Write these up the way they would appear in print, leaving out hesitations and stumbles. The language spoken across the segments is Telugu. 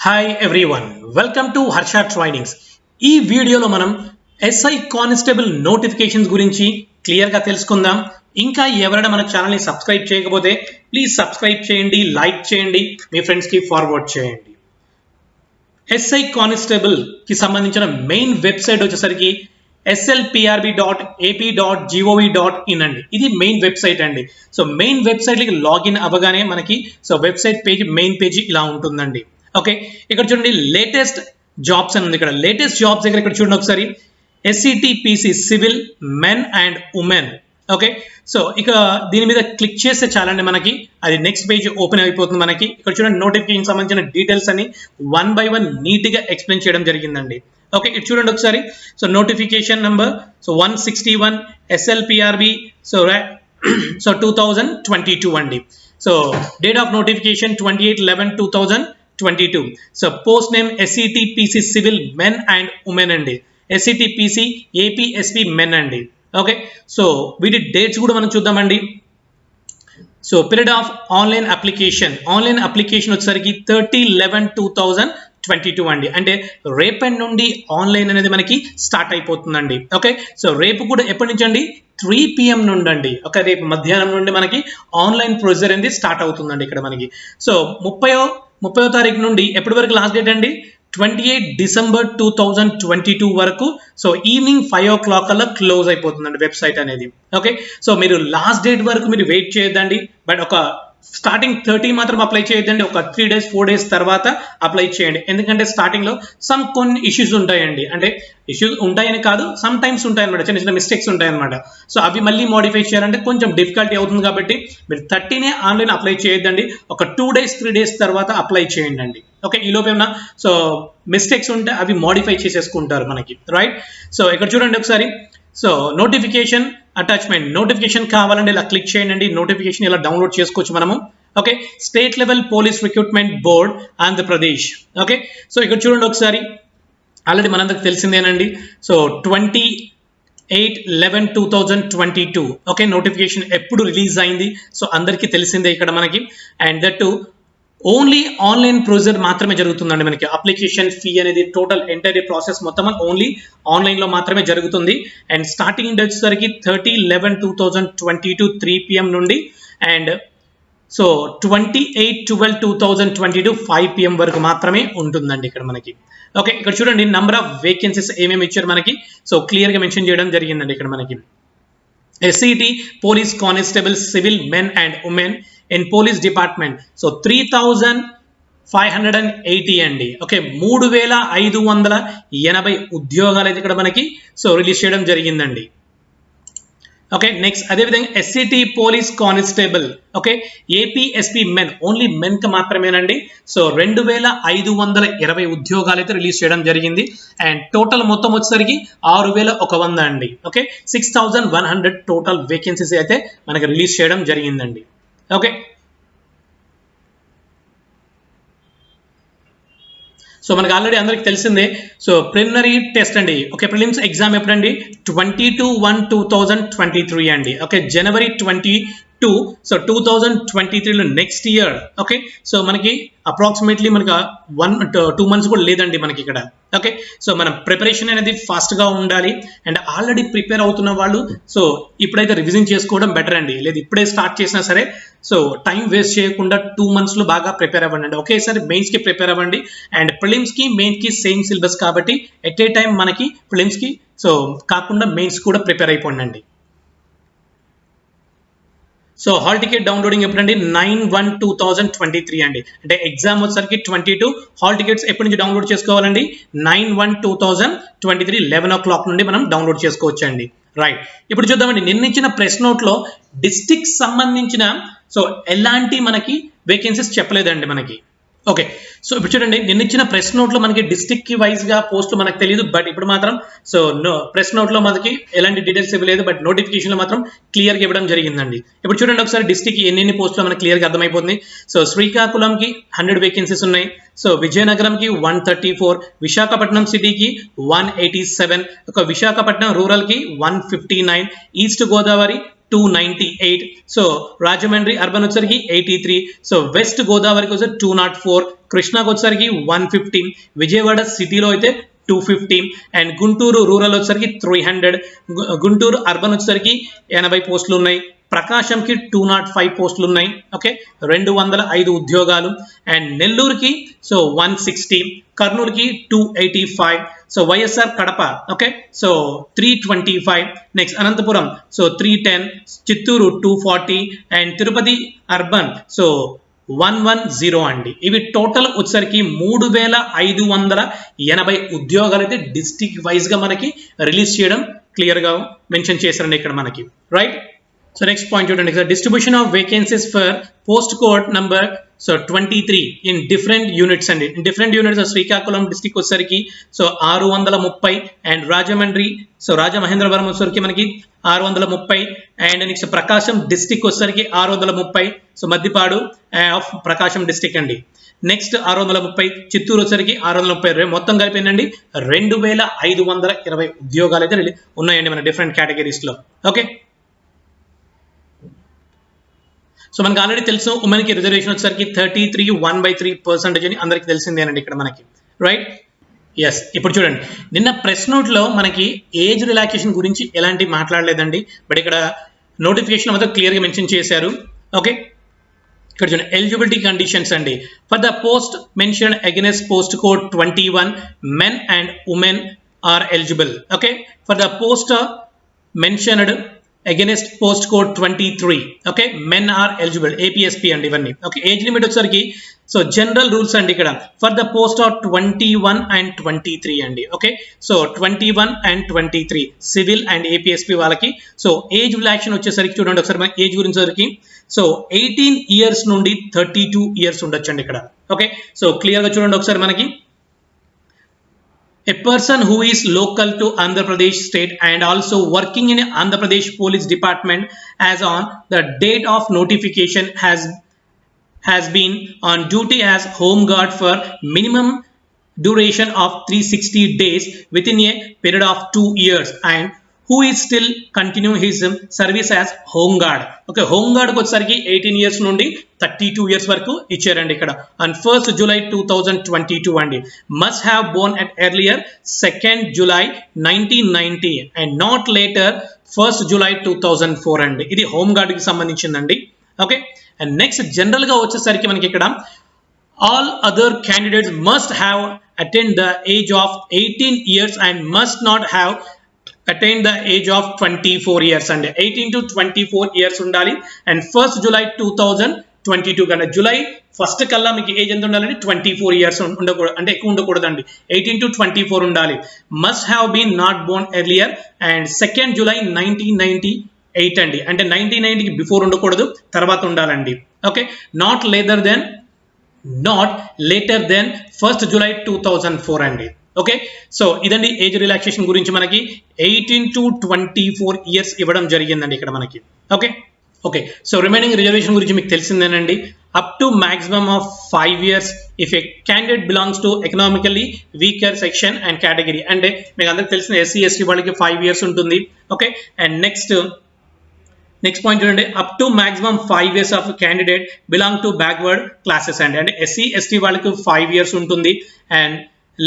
Hi everyone, welcome to Harsha trainings. ఈ వీడియోలో మనం ఎస్ఐ కానిస్టేబుల్ నోటిఫికేషన్స్ గురించి క్లియర్గా తెలుసుకుందాం. ఇంకా ఎవరైనా మన ఛానల్ని సబ్స్క్రైబ్ చేయకపోతే ప్లీజ్ సబ్స్క్రైబ్ చేయండి, లైక్ చేయండి, మీ ఫ్రెండ్స్కి ఫార్వర్డ్ చేయండి. ఎస్ఐ కానిస్టేబుల్కి సంబంధించిన మెయిన్ వెబ్సైట్ వచ్చేసరికి slprb.ap.gov.in అండి. ఇది మెయిన్ వెబ్సైట్ అండి. సో మెయిన్ వెబ్సైట్కి లాగిన్ అవ్వగానే మనకి వెబ్సైట్ పేజ్ మెయిన్ పేజ్ ఇలా ఉంటుందండి. ఓకే, ఇక్కడ చూడండి లేటెస్ట్ జాబ్స్ అని ఉంది. ఇక్కడ లేటెస్ట్ జాబ్స్ దగ్గర ఇక్కడ చూడండి ఒకసారి SCTPC civil men and women. Okay, so ఇక దీని మీద క్లిక్ చేస్తే చాలండి, మనకి అది నెక్స్ట్ పేజ్ ఓపెన్ అయిపోతుంది. మనకి ఇక్కడ చూడండి నోటిఫికేషన్ సంబంధించిన డీటెయిల్స్ అని 1 by 1 నీట్గా ఎక్స్ప్లెయిన్ చేయడం జరిగిందండి. ఓకే, ఇది చూడండి ఒకసారి. సో నోటిఫికేషన్ నెంబర్ 161 SLPRB 2022 అండి. So date of notification 28/11/2022. So post name SCTPC civil men and women అండి. SCTPC APSP మెన్ అండి. ఓకే, సో వీటి డేట్స్ కూడా మనం చూద్దామండి. So period of online application వచ్చేసరికి 30/11/2022 అండి. అంటే రేపటి నుండి ఆన్లైన్ అనేది మనకి స్టార్ట్ అయిపోతుందండి. ఓకే, సో రేపు కూడా ఎప్పటి నుంచి అండి? 3 PM నుండి అండి. ఓకే, రేపు మధ్యాహ్నం నుండి మనకి ఆన్లైన్ ప్రొసీజర్ అనేది స్టార్ట్ అవుతుందండి ఇక్కడ మనకి. సో 30వ తారీఖు నుండి ఎప్పటి వరకు లాస్ట్ డేట్ అండి? 28 December 2022 వరకు. సో ఈవినింగ్ 5 o'clock కల్లా క్లోజ్ అయిపోతుందండి వెబ్సైట్ అనేది. ఓకే, సో మీరు లాస్ట్ డేట్ వరకు మీరు వెయిట్ చేయొద్దండి. బట్ ఒక స్టార్టింగ్ 30 మాత్రం అప్లై చేయొద్దండి. ఒక 3 days 4 days తర్వాత అప్లై చేయండి. ఎందుకంటే స్టార్టింగ్ లో కొన్ని ఇష్యూస్ ఉంటాయండి. అంటే ఇష్యూస్ ఉంటాయని కాదు, సమ్ టైమ్స్ ఉంటాయన్నమాట, చిన్న చిన్న మిస్టేక్స్ ఉంటాయన్నమాట. సో అవి మళ్ళీ మోడిఫై చేయాలంటే కొంచెం డిఫికల్టీ అవుతుంది. కాబట్టి మీరు 30నే ఆన్లైన్ అప్లై చేయొద్దండి. ఒక 2 days 3 days తర్వాత అప్లై చేయండి అండి. ఓకే, ఈ లోపు ఏమన్నా మిస్టేక్స్ ఉంటే అవి మోడిఫై చేసేసుకుంటారు మనకి, రైట్? సో ఇక్కడ చూడండి ఒకసారి. సో నోటిఫికేషన్ అటాచ్మెంట్, నోటిఫికేషన్ కావాలంటే ఇలా క్లిక్ చేయండి. నోటిఫికేషన్ ఇలా డౌన్లోడ్ చేసుకోవచ్చు మనము. Okay, state level police recruitment board Andhra Pradesh. Okay, so ఇక్కడ చూడండి ఒకసారి. ఆల్రెడీ మనందరికి తెలిసిందేనండి. సో 28/11/2022. ఓకే, నోటిఫికేషన్ ఎప్పుడు రిలీజ్ అయింది? సో అందరికీ తెలిసిందే ఇక్కడ మనకి. And that to only online procedure మాత్రమే జరుగుతుందండి మనకి. అప్లికేషన్ ఫీ అనేది టోటల్ ఎంటైర్ ప్రాసెస్ మొత్తం ఓన్లీ ఆన్లైన్ లో మాత్రమే జరుగుతుంది. అండ్ స్టార్టింగ్ డేట్ వచ్చేసరికి 30/11/2022 3 PM నుండి అండ్ సో 28/12/2022 5 PM వరకు మాత్రమే ఉంటుందండి ఇక్కడ మనకి. ఓకే, ఇక్కడ చూడండి నంబర్ ఆఫ్ వేకెన్సీస్ ఏమేమి ఇచ్చారు మనకి. సో క్లియర్ గా మెన్షన్ చేయడం జరిగిందండి ఇక్కడ మనకి. SCT police constable civil men and women in police department. So 3,580 అండి. ఓకే, 3,580 ఉద్యోగాలు అయితే ఇక్కడ మనకి రిలీజ్ చేయడం జరిగిందండి. ఓకే, నెక్స్ట్ అదేవిధంగా SCT police constable okay APSP men, only men కి మాత్రమేనండి. సో 2,520 ఉద్యోగాలు అయితే రిలీజ్ చేయడం జరిగింది. అండ్ టోటల్ మొత్తం వచ్చేసరికి 6,100 అండి. ఓకే, 6,100 టోటల్ వేకెన్సీస్ అయితే మనకి రిలీజ్ చేయడం జరిగిందండి. ఓకే, సో మనకి ఆల్రెడీ అందరికి తెలిసిందే. సో ప్రిలిమినరీ టెస్ట్ అండి. ఓకే, ప్రిలిమ్స్ ఎగ్జామ్ ఎప్పుడండి? 22/1/2023 అండి. Okay, January 22. సో 2023లో నెక్స్ట్ ఇయర్. ఓకే, సో మనకి అప్రాక్సిమేట్లీ మనకి 1-2 months కూడా లేదండి మనకి ఇక్కడ. ఓకే, సో మన ప్రిపరేషన్ అనేది ఫాస్ట్ గా ఉండాలి. అండ్ ఆల్రెడీ ప్రిపేర్ అవుతున్న వాళ్ళు సో ఇప్పుడైతే రివిజన్ చేసుకోవడం బెటర్ అండి. లేదు ఇప్పుడే స్టార్ట్ చేసినా సరే సో టైం వేస్ట్ చేయకుండా 2 months లో బాగా ప్రిపేర్ అవ్వండి. ఒకేసారి మెయిన్స్ కి ప్రిపేర్ అవ్వండి. అండ్ ప్రిలిమ్స్ కి మెయిన్ కి సేమ్ సిలబస్ కాబట్టి ఎట్ ఏ టైం మనకి ప్రిలిమ్స్ కి సో కాకుండా మెయిన్స్ కూడా ప్రిపేర్ అయిపోండి. సో హాల్ టికెట్ డౌన్లోడింగ్ ఎప్పుడండి? 9/1/2023 అండి. అంటే ఎగ్జామ్ వచ్చేసరికి 22, హాల్ టికెట్స్ ఎప్పటి నుంచి డౌన్లోడ్ చేసుకోవాలండి? 9/1/2023 11 o'clock నుండి మనం డౌన్లోడ్ చేసుకోవచ్చు అండి. రైట్, ఇప్పుడు చూద్దామండి. నిన్న ఇచ్చిన ప్రెస్ నోట్ లో డిస్ట్రిక్ట్ సంబంధించిన సో ఎలాంటి మనకి వేకెన్సీస్ చెప్పలేదండి మనకి. ఓకే, సో ఇప్పుడు చూడండి నిన్న ఇచ్చిన ప్రెస్ నోట్ లో మనకి డిస్ట్రిక్ట్ కి వైజ్ గా పోస్టులు మనకు తెలియదు. బట్ ఇప్పుడు మాత్రం సో ప్రెస్ నోట్ లో మనకి ఎలాంటి డీటెయిల్స్ ఇవ్వలేదు. బట్ నోటిఫికేషన్ లో మాత్రం క్లియర్ గా ఇవ్వడం జరిగిందండి. ఇప్పుడు చూడండి ఒకసారి డిస్ట్రిక్ట్ ఎన్ని పోస్టులు మనకి క్లియర్ గా అర్థమైపోతుంది. సో శ్రీకాకుళంకి 100 వేకెన్సీస్ ఉన్నాయి. సో విజయనగరంకి 134, విశాఖపట్నం సిటీకి 187, ఒక విశాఖపట్నం రూరల్ కి 159, east Godavari 298. So Rajahmundry urban వచ్చేసరికి 83. సో వెస్ట్ గోదావరికి వచ్చి 204, కృష్ణాకి వచ్చేసరికి 150, విజయవాడ సిటీలో అయితే 250 అండ్ గుంటూరు రూరల్ వచ్చేసరికి 300, గుంటూరు అర్బన్ వచ్చేసరికి 80 పోస్టులు ఉన్నాయి, ప్రకాశంకి 205 పోస్టులు ఉన్నాయి. ఓకే, 205 ఉద్యోగాలు. అండ్ నెల్లూరుకి సో 160, కర్నూలుకి 285. So YSR Kadapa okay so 325, next Anantapuram so 310, Chittoor 240 and Tirupati urban so 110 అండి. ఇవి టోటల్ వచ్చేసరికి 3580 ఉద్యోగాలు అయితే డిస్ట్రిక్ట్ వైజ్ గా మనకి రిలీజ్ చేయడం క్లియర్ గా మెన్షన్ చేశారండి ఇక్కడ మనకి, రైట్. సో నెక్స్ట్ పాయింట్ చూడండి, distribution of vacancies for post code number so 23 in different units అండి. డిఫరెంట్ యూనిట్స్ శ్రీకాకుళం డిస్ట్రిక్ట్ వచ్చేసరికి so 630 and Rajahmundry so Rajamahendravaram వచ్చేసరికి మనకి 630 అండ్ నెక్స్ట్ ప్రకాశం డిస్ట్రిక్ట్ వచ్చేసరికి 630 so Maddipadu of Prakasam district అండి. నెక్స్ట్ 630, చిత్తూరు వచ్చేసరికి 630, మొత్తం కలిపి ఏంటండి 2520 ఉద్యోగాలు అయితే ఉన్నాయండి మన డిఫరెంట్ కేటగిరీస్ లో. ఓకే, సో మనకి ఆల్రెడీ తెలుసు ఉమెన్ కి రిజర్వేషన్ వచ్చేసరికి 33.1/3% అని అందరికి తెలిసిందేనండి ఇక్కడ మనకి, రైట్. ఎస్, ఇప్పుడు చూడండి, నిన్న ప్రెస్ నోట్ లో మనకి ఏజ్ రిలాక్సేషన్ గురించి ఎలాంటి మాట్లాడలేదండి, బట్ ఇక్కడ నోటిఫికేషన్ మొత్తం క్లియర్ గా మెన్షన్ చేశారు. ఓకే, ఇక్కడ చూడండి ఎలిజిబిలిటీ కండిషన్స్ అండి. For the post mention against post code 21 men and women are eligible. Okay, for the post mentioned against post code 23 okay men are eligible APSP and ఇవన్నీ. ఓకే, ఏజ్ లిమిట్ వచ్చేసరికి సో జనరల్ రూల్స్ అండి ఇక్కడ for the post of 21 and 23 అండి. Okay, so 21 and 23 civil and APSP వాళ్ళకి. సో ఏజ్ రిలాక్సేషన్ వచ్చేసరికి చూడండి ఒకసారి మన ఏజ్ గురించి వచ్చేసరికి సో 18 years నుండి 32 years ఉండొచ్చు అండి ఇక్కడ. ఓకే, సో క్లియర్ గా చూడండి ఒకసారి మనకి, a person who is local to Andhra Pradesh state and also working in Andhra Pradesh Police Department as on the date of notification has been on duty as home guard for minimum duration of 360 days within a period of 2 years and who is still continuing his service as home guard. Okay, home guard కు వచ్చేసరికి 18 years నుండి 32 years వరకు ఇచ్చారండి ఇక్కడ. on 1st July 2022 అండి. must have born at earlier 2nd July 1990 and not later 1st July 2004 అండి. ఇది హోమ్ గార్డ్ కి సంబంధించిందండి. ఓకే, అండ్ నెక్స్ట్ జనరల్ గా వచ్చేసరికి మనకి ఇక్కడ all other candidates must have attained the age of 18 years and must not have attain the age of 24 years అండి. 18 to 24 years ఉండాలి. అండ్ 1st July 2022 కన్నా జూలై 1st కల్లా మీకు ఏజ్ ఎంత ఉండాలండి 24 years ఉండకూడదు, అంటే ఎక్కువ ఉండకూడదండి, 18 to 24 ఉండాలి. Must have been not born earlier and 2nd July 1998 అండి, అంటే 1990కి బిఫోర్ ఉండకూడదు, తర్వాత ఉండాలండి. Okay, not later then 1st July 2004 అండి. ఓకే, సో ఇదండి ఏజ్ రిలాక్సేషన్ గురించి మనకి 18 to 24 years ఇవ్వడం జరిగిందండి ఇక్కడ మనకి. Okay okay so remaining reservation గురించి మీకు తెలిసిందేనండి. Up to maximum of 5 years if a candidate belongs to economically weaker section and category, అంటే మీకు అందరికి తెలిసిన SC ST వాళ్ళకి 5 years ఉంటుంది. ఓకే, అండ్ నెక్స్ట్ పాయింట్ చూడండి, up to maximum 5 years of candidate belong to backward classes అండి, అంటే SC ST వాళ్ళకి 5 years ఉంటుంది. And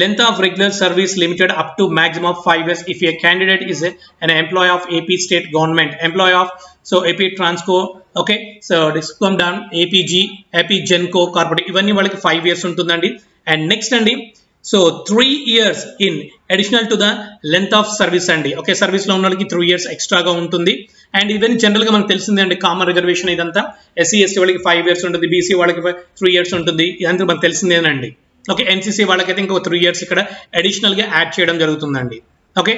length of regular service limited up to maximum of 5 years if a candidate is an employee of AP state government, employee of so AP Transco, okay, so this come down APG, AP Genco corporate, ఇవన్నీ వాళ్ళకి 5 years ఉంటుందండి. అండ్ నెక్స్ట్ అండి so 3 years in additional to the length of service అండి. ఓకే, సర్వీస్ లో ఉన్న వాళ్ళకి 3 years ఎక్స్ట్రాగా ఉంటుంది. అండ్ ఇవన్నీ జనరల్ గా మనకు తెలిసిందే అండి, కామన్ రిజర్వేషన్ ఇదంతా. SC ST వాళ్ళకి 5 years ఉంటుంది, BC వాళ్ళకి 3 years ఉంటుంది, ఇదంతా మనకు తెలిసిందేనండి. ఓకే, NCC వాళ్ళకైతే ఇంకో 3 years ఇక్కడ అడిషనల్ గా యాడ్ చేయడం జరుగుతుందండి. ఓకే,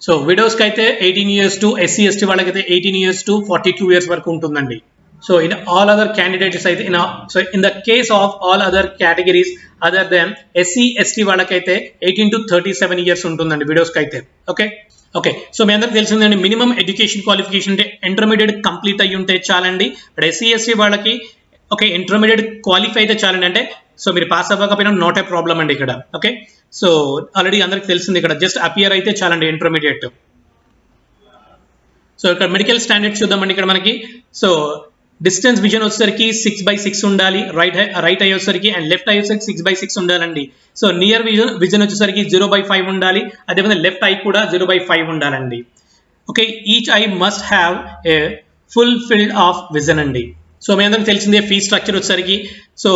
సో విడోస్ కి అయితే 18 years టు SC ST వాళ్ళకైతే 18 years to 42 years వరకు ఉంటుందండి. So in all other candidates అయితే in the case of all other categories other than SC ST వాళ్ళకైతే 18 to 37 years ఉంటుందండి విడోస్ కి అయితే. ఓకే ఓకే సో మీ అందరికి తెలిసిందండి, మినిమం ఎడ్యుకేషన్ క్వాలిఫికేషన్ అంటే ఇంటర్మీడియట్ కంప్లీట్ అయ్యి ఉంటే చాలండి. బట్ SC ST వాళ్ళకి ఓకే ఇంటర్మీడియట్ క్వాలిఫై అయితే చాలండి, అంటే సో మీరు పాస్ అవ్వకపోయినా నాట్ ఏ ప్రాబ్లం అండి ఇక్కడ. ఓకే, సో ఆల్రెడీ అందరికి తెలిసింది ఇక్కడ జస్ట్ అపియర్ అయితే చాలండి ఇంటర్మీడియట్. సో సో ఇక్కడ మెడికల్ స్టాండర్డ్స్ చూద్దామండి. ఇక్కడ మనకి సో డిస్టెన్స్ విజన్ వచ్చేసరికి 6/6 ఉండాలి, రైట్ ఐ వచ్చేసరికి అండ్ లెఫ్ట్ ఐ వచ్చేసరికి 6/6 ఉండాలండి. సో నియర్ విజన్ వచ్చేసరికి 0/5 ఉండాలి, అదేవిధంగా లెఫ్ట్ ఐ కూడా 0/5 ఉండాలండి. Okay, each I must have a full field of vision అండి. సో మీ అందరికి తెలిసిందే ఫీ స్ట్రక్చర్ వచ్చేసరికి సో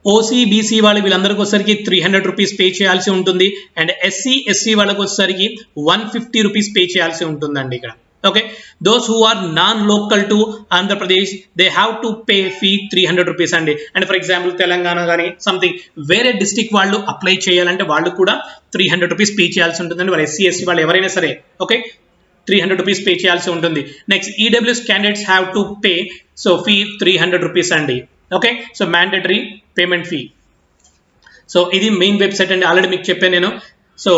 ఓసీ బీసీ వాళ్ళకి వీళ్ళందరికీ వచ్చేసరికి 300 రూపీస్ పే చేయాల్సి ఉంటుంది అండ్ ఎస్సీ ఎస్టీ వాళ్ళకి వచ్చేసరికి 150 రూపీస్ పే చేయాల్సి ఉంటుందండి ఇక్కడ. Okay, those who are non local to Andhra Pradesh they have to pay fee 300 rupees అండి. అండ్ ఫర్ ఎగ్జాంపుల్ తెలంగాణ కానీ సంథింగ్ వేరే డిస్ట్రిక్ట్ వాళ్ళు అప్లై చేయాలంటే వాళ్ళు కూడా 300 రూపీస్ పే చేయాల్సి ఉంటుందండి. వాళ్ళు ఎస్సీ ఎస్టీ వాళ్ళు ఎవరైనా సరే ఓకే 300 రూపీస్ పే చేయాల్సి ఉంటుంది. Next EWS candidates have to pay so fee 300 rupees అండి. Okay, so mandatory payment fee. So ఇది మెయిన్ వెబ్సైట్ అండి, ఆల్రెడీ మీకు చెప్పాను నేను. సో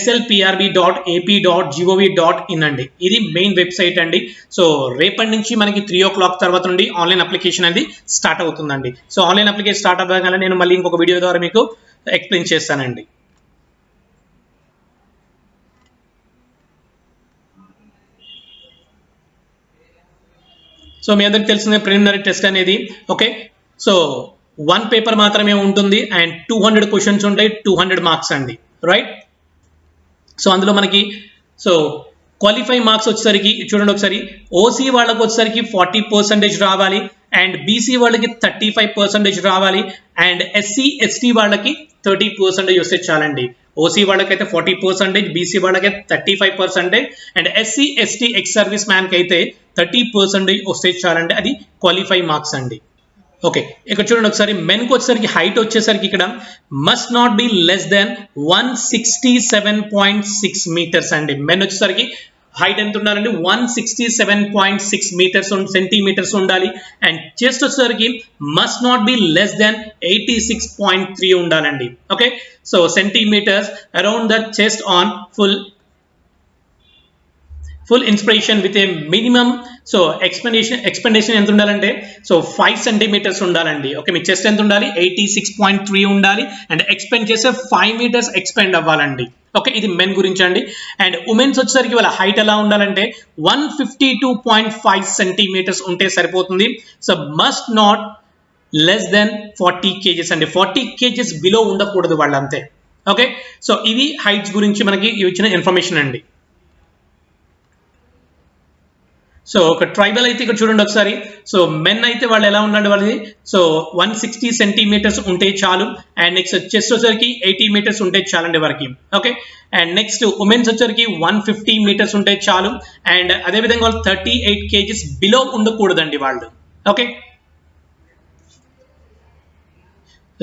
slprb.ap.gov.in అండి, ఇది మెయిన్ వెబ్సైట్ అండి. సో రేపటి నుంచి మనకి 3 o'clock తర్వాత నుండి ఆన్లైన్ అప్లికేషన్ అనేది స్టార్ట్ అవుతుందండి. సో ఆన్లైన్ అప్లికేషన్ స్టార్ట్ అవ్వగానే నేను మళ్ళీ ఇంకొక వీడియో ద్వారా మీకు ఎక్స్ప్లెయిన్ చేస్తానండి. సో మీ అందరికి తెలిసిన ప్రిలిమినరీ టెస్ట్ అనేది ఓకే సో 1 పేపర్ మాత్రమే ఉంటుంది అండ్ 200 క్వశ్చన్స్ ఉంటాయి, 200 మార్క్స్ అండి, రైట్. సో అందులో మనకి సో క్వాలిఫై మార్క్స్ వచ్చేసరికి చూడండి ఒకసారి, ఓసీ వాళ్ళకి వచ్చేసరికి 40% రావాలి అండ్ బీసీ వాళ్ళకి 35% రావాలి అండ్ ఎస్సీ ఎస్టీ వాళ్ళకి 30% వస్తే చాలండి. ఓసీ వాళ్ళకైతే 40%, బీసీ వాళ్ళకైతే 35% and SC ST ex service మ్యాన్కి అయితే 30% వస్తే చాలండి, అది క్వాలిఫై మార్క్స్ అండి. ఓకే, ఇక్కడ చూడండి ఒకసారి, మెన్కి వచ్చేసరికి హైట్ వచ్చేసరికి ఇక్కడ must not be less than 167.6 meters అండి. మెన్ వచ్చేసరికి హైట్ ఎంత ఉండాలండి 167.6 మీటర్స్ సెంటీమీటర్స్ ఉండాలి అండ్ చెస్ట్ వచ్చేసరికి must not be less than 86.3 ఉండాలండి. Okay, so centimeters around the chest on full inspiration with a minimum so expansion ఎంత ఉండాలంటే సో 5 సెంటీమీటర్స్ ఉండాలండి. ఓకే, మీ చెస్ట్ ఎంత ఉండాలి 86.3 ఉండాలి అండ్ ఎక్స్పెండ్ చేసే 5 మీటర్స్ ఎక్స్పెండ్ అవ్వాలండి. ఓకే, ఇది మెన్ గురించి అండి. అండ్ ఉమెన్స్ వచ్చేసరికి వాళ్ళ హైట్ ఎలా ఉండాలంటే 152.5 సెంటీమీటర్స్ ఉంటే సరిపోతుంది. So must not less than 40 kgs అండి, 40 kgs బిలో ఉండకూడదు వాళ్ళంతే. ఓకే, సో ఇవి హైట్స్ గురించి మనకి ఇచ్చిన ఇన్ఫర్మేషన్ అండి. సో ఒక ట్రైబల్ అయితే ఇక్కడ చూడండి ఒకసారి, సో మెన్ అయితే వాళ్ళు ఎలా ఉండండి వాళ్ళది సో 160 సెంటీమీటర్స్ ఉంటే చాలు అండ్ నెక్స్ట్ చెస్ట్ వచ్చేసరికి 80 మీటర్స్ ఉంటే చాలండి వారికి. ఓకే, అండ్ నెక్స్ట్ ఉమెన్స్ వచ్చేసరికి 150 మీటర్స్ ఉంటే చాలు అండ్ అదేవిధంగా వాళ్ళు 38 kgs బిలో ఉండకూడదండి వాళ్ళు. Okay,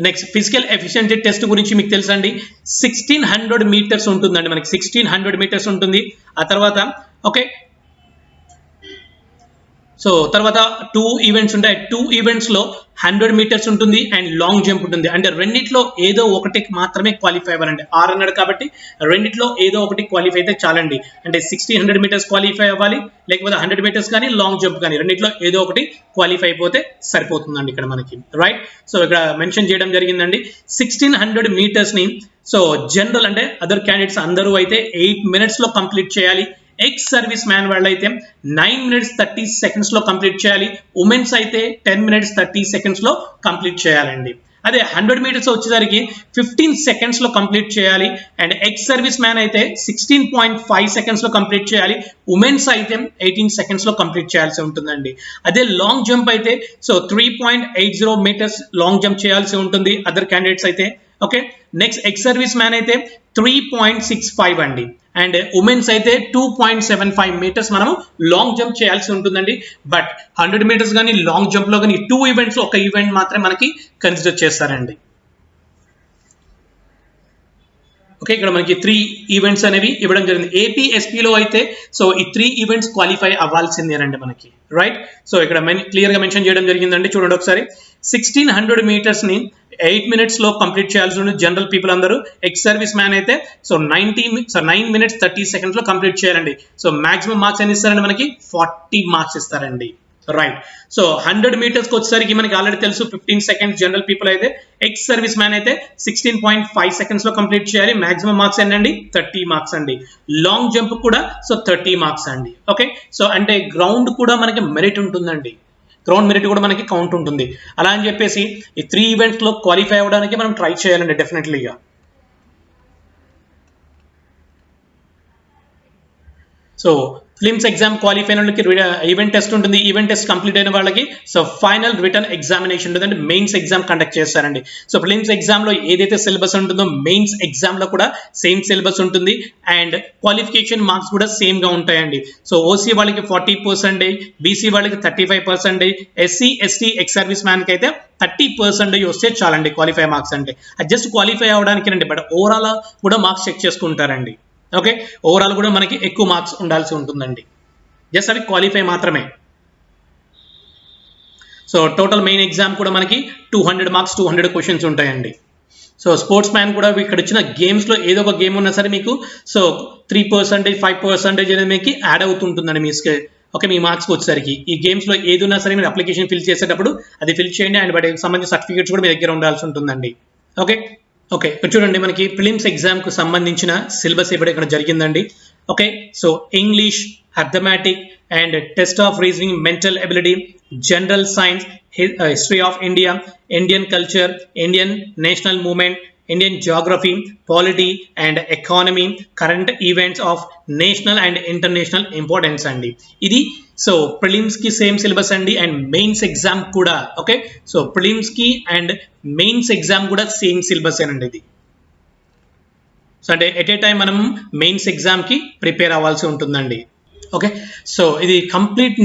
next physical efficiency test గురించి మీకు తెలుసండి, 1600 మీటర్స్ ఉంటుందండి మనకి, 1600 మీటర్స్ ఉంటుంది. ఆ తర్వాత ఓకే సో తర్వాత 2 ఈవెంట్స్ ఉంటాయి, 2 ఈవెంట్స్ లో 100 మీటర్స్ ఉంటుంది అండ్ లాంగ్ జంప్ ఉంటుంది. అంటే రెండిట్లో ఏదో ఒకటి మాత్రమే క్వాలిఫై అవ్వాలండి, 6 అన్నాడు కాబట్టి రెండిట్లో ఏదో ఒకటి క్వాలిఫై అయితే చాలండి. అంటే 1600 మీటర్స్ క్వాలిఫై అవ్వాలి, లేకపోతే 100 మీటర్స్ కానీ లాంగ్ జంప్ కానీ రెండిట్లో ఏదో ఒకటి క్వాలిఫై అయిపోతే సరిపోతుందండి ఇక్కడ మనకి, రైట్. సో ఇక్కడ మెన్షన్ చేయడం జరిగిందండి 1600 మీటర్స్ ని సో జనరల్ అంటే అదర్ క్యాండిడేట్స్ అందరూ అయితే 8 minutes లో కంప్లీట్ చేయాలి. ఎక్స్ సర్వీస్ మ్యాన్ వాళ్ళు అయితే 9 minutes 30 seconds లో కంప్లీట్ చేయాలి. ఉమెన్స్ అయితే 10 minutes 30 seconds లో కంప్లీట్ చేయాలండి. అదే 100 మీటర్స్ వచ్చేసరికి 15 seconds లో కంప్లీట్ చేయాలి అండ్ ఎక్స్ సర్వీస్ మ్యాన్ అయితే 16.5 seconds లో కంప్లీట్ చేయాలి. ఉమెన్స్ అయితే 18 seconds లో కంప్లీట్ చేయాల్సి ఉంటుందండి. అదే లాంగ్ జంప్ అయితే సో 3.80 meters లాంగ్ జంప్ చేయాల్సి ఉంటుంది అదర్ క్యాండిడేట్స్ అయితే. Okay, next ex service man అయితే 3.65 అండి అండ్ ఉమెన్స్ అయితే 2.75 meters మనము లాంగ్ జంప్ చేయాల్సి ఉంటుందండి. బట్ 100 meters కానీ లాంగ్ జంప్ లో కానీ 2 ఈవెంట్స్ ఒక ఈవెంట్ మాత్రమే మనకి కన్సిడర్ చేస్తారండి. ఓకే, ఇక్కడ మనకి 3 ఈవెంట్స్ అనేవి ఇవ్వడం జరిగింది. ఏపీఎస్పీలో అయితే సో ఈ 3 ఈవెంట్స్ క్వాలిఫై అవ్వాల్సిందేనండి మనకి, రైట్. సో ఇక్కడ క్లియర్ గా మెన్షన్ చేయడం జరిగిందండి. చూడండి ఒకసారి, 1600 meters ని 8 minutes లో కంప్లీట్ చేయాల్సి ఉంటుంది జనరల్ పీపుల్ అందరూ. ఎక్స్ సర్వీస్ మ్యాన్ అయితే సో 9 minutes 30 seconds లో కంప్లీట్ చేయాలండి. సో మాక్సిమం మార్క్స్ ఎన్ని ఇస్తారండి మనకి 40 మార్క్స్ ఇస్తారండి. రైట్. సో 100 మీటర్స్కి వచ్చేసరికి మనకి ఆల్రెడీ తెలుసు 15 సెకండ్స్ జనరల్ పీపుల్ అయితే, ఎక్స్ సర్వీస్ మ్యాన్ అయితే 16.5 సెకండ్స్ లో కంప్లీట్ చేయాలి. మాక్సిమం మార్క్స్ ఏంటండి 30 మార్క్స్ అండి. లాంగ్ జంప్ కూడా సో 30 మార్క్స్ అండి. ఓకే, సో అంటే గ్రౌండ్ కూడా మనకి మెరిట్ ఉంటుందండి, గ్రౌండ్ మెరిట్ కూడా మనకి కౌంట్ ఉంటుంది. అలా అని చెప్పేసి ఈ 3 ఈవెంట్స్ లో క్వాలిఫై అవ్వడానికి మనం ట్రై చేయాలండి డెఫినెట్లీగా. సో ఫిలిమ్స్ ఎగ్జామ్ క్వాలిఫై అయిన వాళ్ళకి ఈవెంట్ టెస్ట్ ఉంటుంది. ఈవెంట్ టెస్ట్ కంప్లీట్ అయిన వాళ్ళకి సో ఫైనల్ రిటర్న్ ఎగ్జామినేషన్ ఉంటుంది, అంటే మెయిన్స్ ఎగ్జామ్ కండక్ట్ చేస్తారండి. సో ఫిలిమ్స్ ఎగ్జామ్ లో ఏదైతే సిలబస్ ఉంటుందో మెయిన్స్ ఎగ్జామ్ లో కూడా సేమ్ సిలబస్ ఉంటుంది, అండ్ క్వాలిఫికేషన్ మార్క్స్ కూడా సేమ్ గా ఉంటాయండి. సో ఓసీ వాళ్ళకి 40%, బీసీ వాళ్ళకి 35%, SC ST ex service man కి అయితే 30% వస్తే చాలండి క్వాలిఫై మార్క్స్ అంటే. అది జస్ట్ క్వాలిఫై అవడానికి రండి, బట్ ఓవరాల్ కూడా మార్క్స్ చెక్ చేసుకుంటారండి. ఓకే, ఓవరాల్ కూడా మనకి ఎక్కువ మార్క్స్ ఉండాల్సి ఉంటుందండి, జస్ట్ అవి క్వాలిఫై మాత్రమే. సో టోటల్ మెయిన్ ఎగ్జామ్ కూడా మనకి 200 మార్క్స్ 200 క్వశ్చన్స్ ఉంటాయండి. సో స్పోర్ట్స్ మ్యాన్ కూడా ఇక్కడ ఇచ్చిన గేమ్స్ లో ఏదో ఒక గేమ్ ఉన్నా సరే మీకు సో 3%, 5% అనేది మీకు యాడ్ అవుతుంటుందండి మీ ఓకే మీ మార్క్స్కి వచ్చేసరికి. ఈ గేమ్స్ లో ఏది ఉన్నా సరే మీరు అప్లికేషన్ ఫిల్ చేసేటప్పుడు అది ఫిల్ చేయండి, అండ్ వాటికి సంబంధించిన సర్టిఫికేట్స్ కూడా మీ దగ్గర ఉండాల్సి ఉంటుందండి. ఓకే ఓకే, ఇక్కడ చూడండి మనకి ప్రిలిమ్స్ ఎగ్జామ్ కు సంబంధించిన సిలబస్ ఇక్కడ జరిగిందండి. Okay, so English, arithmetic and test of reasoning, mental ability, general science, history of India, Indian culture, Indian national movement, Indian geography, polity and economy, current events of national and international importance అండి. ఇది సో ప్రిలిమ్స్ కి సేమ్ సిలబస్ అండి, అండ్ మెయిన్స్ ఎగ్జామ్ కూడా. ఓకే, సో ప్రిలిమ్స్ కి అండ్ మెయిన్స్ ఎగ్జామ్ కూడా సేమ్ సిలబస్ ఏనండి ఇది. సో అంటే ఎట్ ఏ టైం మనం మెయిన్స్ ఎగ్జామ్ కి ప్రిపేర్ అవ్వాల్సి ఉంటుందండి. ఓకే, సో ఇది కంప్లీట్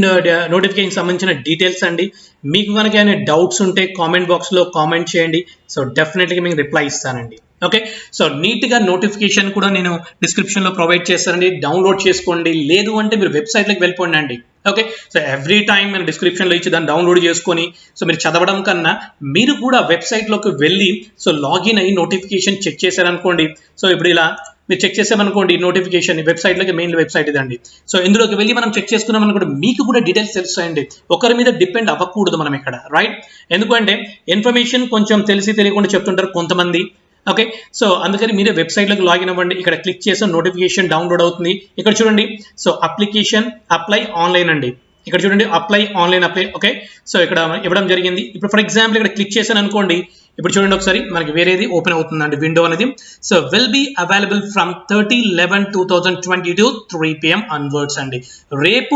నోటిఫికేషన్ సంబంధించిన డీటెయిల్స్ అండి. మీకు కనుక ఏమైనా డౌట్స్ ఉంటే కామెంట్ బాక్స్ లో కామెంట్ చేయండి, సో డెఫినెట్గా మీకు రిప్లై ఇస్తానండి. ఓకే, సో నీట్గా నోటిఫికేషన్ కూడా నేను డిస్క్రిప్షన్లో ప్రొవైడ్ చేస్తానండి, డౌన్లోడ్ చేసుకోండి. లేదు అంటే మీరు వెబ్సైట్లోకి వెళ్ళిపోండి అండి. ఓకే, సో ఎవ్రీ టైం నేను డిస్క్రిప్షన్లో ఇచ్చి దాన్ని డౌన్లోడ్ చేసుకొని సో మీరు చదవడం కన్నా మీరు కూడా వెబ్సైట్లోకి వెళ్ళి సో లాగిన్ అయ్యి నోటిఫికేషన్ చెక్ చేశారనుకోండి. సో ఇప్పుడు ఇలా మీరు చెక్ చేసామనుకోండి నోటిఫికేషన్ వెబ్సైట్లోకి, మెయిన్ వెబ్సైట్ ఇదండి. సో ఇందులోకి వెళ్ళి మనం చెక్ చేసుకున్నాం అనుకోండి, మీకు కూడా డీటెయిల్స్ తెలుస్తాయండి. ఒకరి మీద డిపెండ్ అవ్వకూడదు మనం ఇక్కడ, రైట్? ఎందుకంటే ఇన్ఫర్మేషన్ కొంచెం తెలిసి తెలియకుండా చెప్తుంటారు కొంతమంది. ఓకే, సో అందుకని మీరే వెబ్సైట్లోకి లాగిన్ అవ్వండి. ఇక్కడ క్లిక్ చేసి నోటిఫికేషన్ డౌన్లోడ్ అవుతుంది. ఇక్కడ చూడండి, సో అప్లికేషన్ అప్లై ఆన్లైన్ అండి. ఇక్కడ చూడండి apply online apply. Okay, so ఇక్కడ ఇవ్వడం జరిగింది. ఇప్పుడు ఫర్ ఎగ్జాంపుల్ ఇక్కడ క్లిక్ చేశాను అనుకోండి, ఇప్పుడు చూడండి ఒకసారి మనకి వేరేది ఓపెన్ అవుతుందండి విండో అనేది. So will be available from 30/11/2022 3 PM onwards అండి. రేపు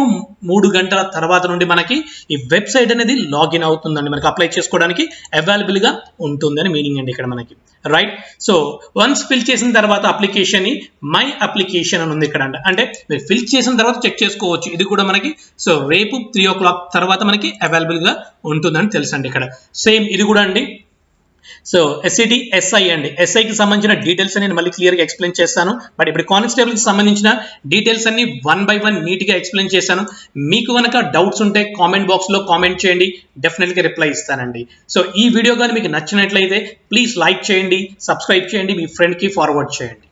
3 గంటల తర్వాత నుండి మనకి ఈ వెబ్సైట్ అనేది లాగిన్ అవుతుందండి, మనకి అప్లై చేసుకోవడానికి అవైలబుల్ గా ఉంటుందని మీనింగ్ అండి ఇక్కడ మనకి, రైట్? సో వన్స్ ఫిల్ చేసిన తర్వాత అప్లికేషన్ ని మై అప్లికేషన్ అని ఉంది ఇక్కడ, అంటే మీరు ఫిల్ చేసిన తర్వాత చెక్ చేసుకోవచ్చు. ఇది కూడా మనకి సో రేపు 3 o'clock తర్వాత మనకి అవైలబుల్ గా ఉంటుందని తెలుసండి ఇక్కడ. సేమ్ ఇది కూడా అండి. సో ఎస్సిటి ఎస్ఐ అండి, ఎస్ఐకి సంబంధించిన డీటెయిల్స్ నేను మళ్ళీ క్లియర్గా ఎక్స్ప్లెయిన్ చేస్తాను. బట్ ఇప్పుడు కానిస్టేబుల్కి సంబంధించిన డీటెయిల్స్ అన్ని 1 by 1 నీట్గా ఎక్స్ప్లెయిన్ చేశాను. మీకు కనుక డౌట్స్ ఉంటే కామెంట్ బాక్స్లో కామెంట్ చేయండి, డెఫినెట్గా రిప్లై ఇస్తానండి. సో ఈ వీడియో కానీ మీకు నచ్చినట్లయితే ప్లీజ్ లైక్ చేయండి, సబ్స్క్రైబ్ చేయండి, మీ ఫ్రెండ్కి ఫార్వర్డ్ చేయండి.